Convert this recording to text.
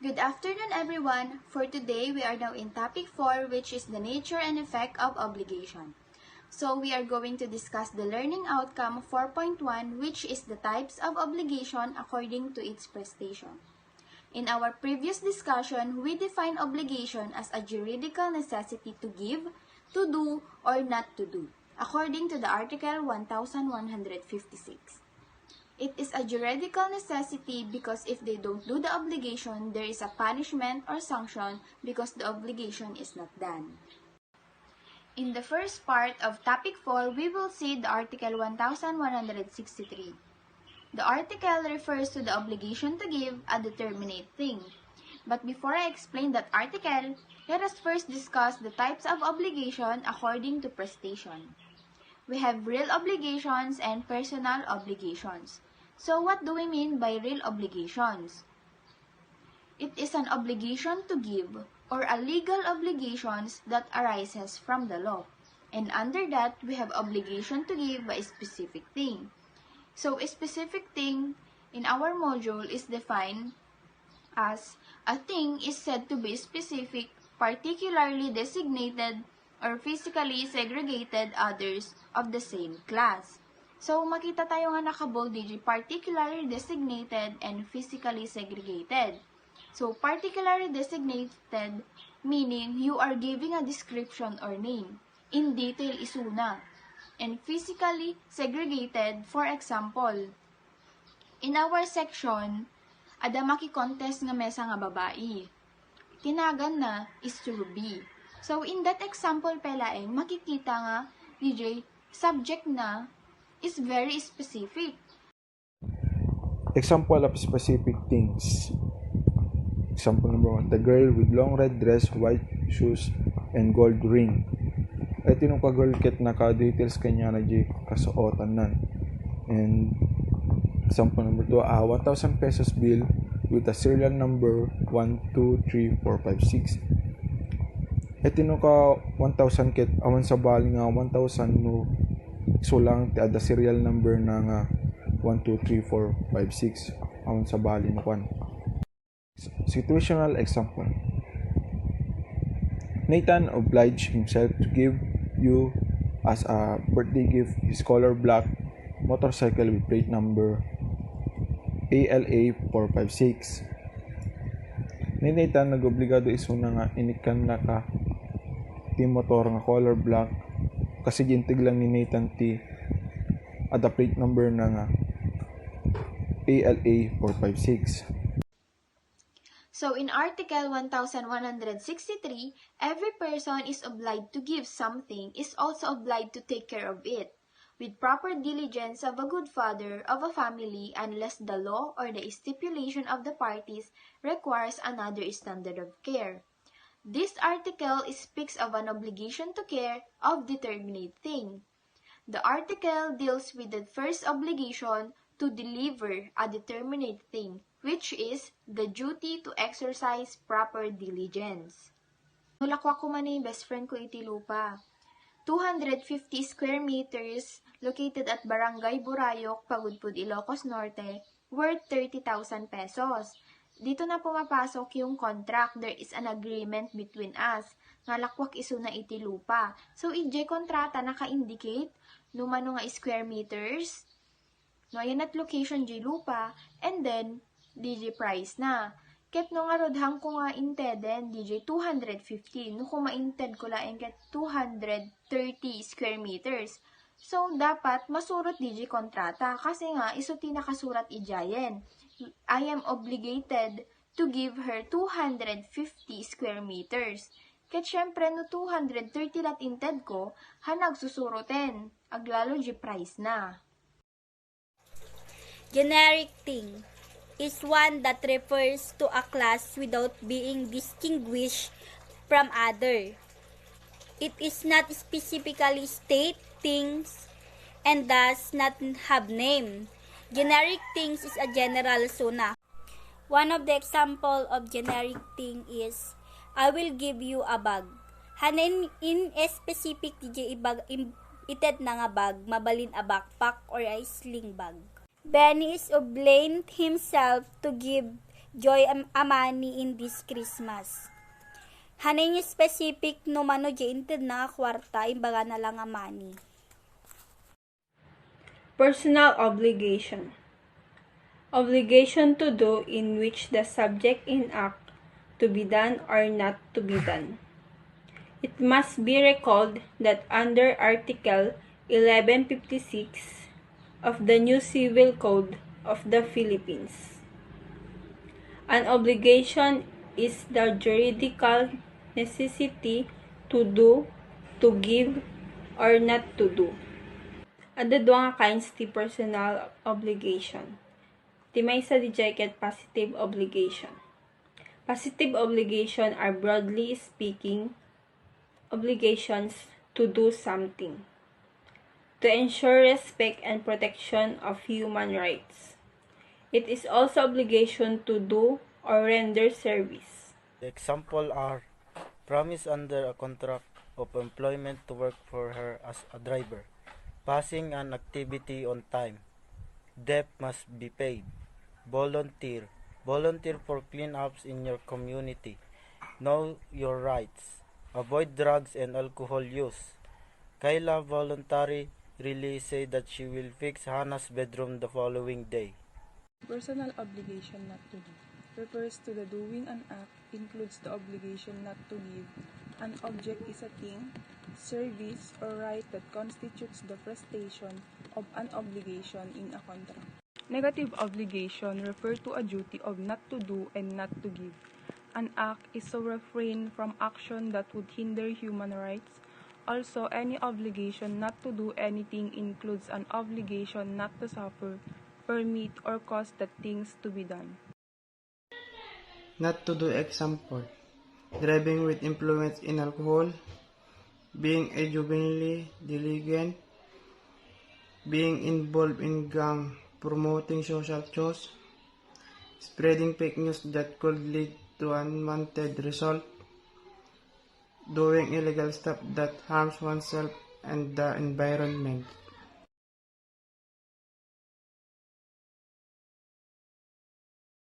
Good afternoon, everyone. For today, we are now in topic 4, which is the nature and effect of obligation. So, we are going to discuss the learning outcome 4.1, which is the types of obligation according to its prestation. In our previous discussion, we defined obligation as a juridical necessity to give, to do, or not to do, according to the Article 1156. It is a juridical necessity because if they don't do the obligation, there is a punishment or sanction because the obligation is not done. In the first part of topic 4, we will see the Article 1163. The article refers to the obligation to give a determinate thing. But before I explain that article, let us first discuss the types of obligation according to prestation. We have real obligations and personal obligations. So what do we mean by real obligations? It is an obligation to give or a legal obligations that arises from the law. And under that, we have obligation to give by a specific thing. So a specific thing in our module is defined as a thing is said to be specific, particularly designated, or physically segregated others of the same class. So, makita tayo nga naka-bold digit, particularly designated and physically segregated. So, particularly designated, meaning you are giving a description or name. In detail, isuna. And physically segregated, for example, in our section, ada maki-contest nga mesa nga babae. Tinagan na is Ruby. So, in that example pelaeng, makikita nga, DJ, subject na is very specific. Example of specific things. Example number 1, the girl with long red dress, white shoes, and gold ring. Ay tinong ka-girl kit naka-details kanya na di kasuotan nan. And example number 2, 1,000 pesos bill with a serial number 1, 2, 3, 4, 5, 6. Ay tinong ka 1,000 kit awan sa bali nga 1,000 no sulang ti ada serial number na nga 1, 2, 3, 4, 5, 6 awan sa bali na kwan. Situational example. Nathan obliged himself to give you as a birthday gift his color black motorcycle with plate number ALA 456. Ni Nathan nag-obligado isuna nga inikan na ka ti motor nga color black kasi gintig lang ni Nathan ti ada plate number na nga ALA 456. So, in Article 1163, every person is obliged to give something, is also obliged to take care of it, with proper diligence of a good father of a family, unless the law or the stipulation of the parties requires another standard of care. This article speaks of an obligation to care of determinate thing. The article deals with the first obligation to deliver a determinate thing, which is the duty to exercise proper diligence. Nulakwa ko man yung best friend ko iti lupa. 250 square meters located at Barangay Burayok, Pagudpud, Ilocos Norte, worth 30,000 pesos. Dito na pumapasok yung contract. There is an agreement between us. Ngalakwak iso na iti lupa. So, ije kontrata naka-indicate numano nga square meters. No, yan at location di lupa. And then, DJ price na. Ket no nga rodhang ko nga inteden, DJ 250. No kung ma-inted ko laeng ket 230 square meters. So, dapat masurot DJ kontrata. Kasi nga, iso tinakasurat ijayen. I am obligated to give her 250 square meters. Ket syempre no 230 lat inted ko, hanag susuroten. Aglalo di price na. Generic thing is one that refers to a class without being distinguished from other. It is not specifically state things and does not have name. Generic things is a general suna. One of the example of generic thing is, I will give you a bag. Hanin in a specific DJ ibag ited na nga bag, mabalin a backpack or a sling bag. Benny is obliged himself to give joy amani in this Christmas. Hanay ni specific no mano inted na kwarta imbaga na lang amani. Personal obligation. Obligation to do in which the subject enact to be done or not to be done. It must be recalled that under Article 1156 of the New Civil Code of the Philippines, an obligation is the juridical necessity to do, to give, or not to do. Ada dua nga kinds ti personal obligation. Ti maysa di ket positive obligation. Positive obligation are broadly speaking obligations to do something to ensure respect and protection of human rights. It is also obligation to do or render service. The example are promise under a contract of employment to work for her as a driver, passing an activity on time, debt must be paid, volunteer for cleanups in your community, know your rights, avoid drugs and alcohol use. Kayla voluntarily say that she will fix Hannah's bedroom the following day. Personal obligation not to do refers to the doing an act, includes the obligation not to give. An object is a thing, service, or right that constitutes the prestation of an obligation in a contract. Negative obligation refer to a duty of not to do and not to give. An act is to refrain from action that would hinder human rights. Also, any obligation not to do anything includes an obligation not to suffer, permit, or cause the things to be done. Not to do example, driving with influence in alcohol, being a juvenile delinquent, being involved in gang, promoting social cause, spreading fake news that could lead to unwanted result, doing illegal stuff that harms oneself and the environment.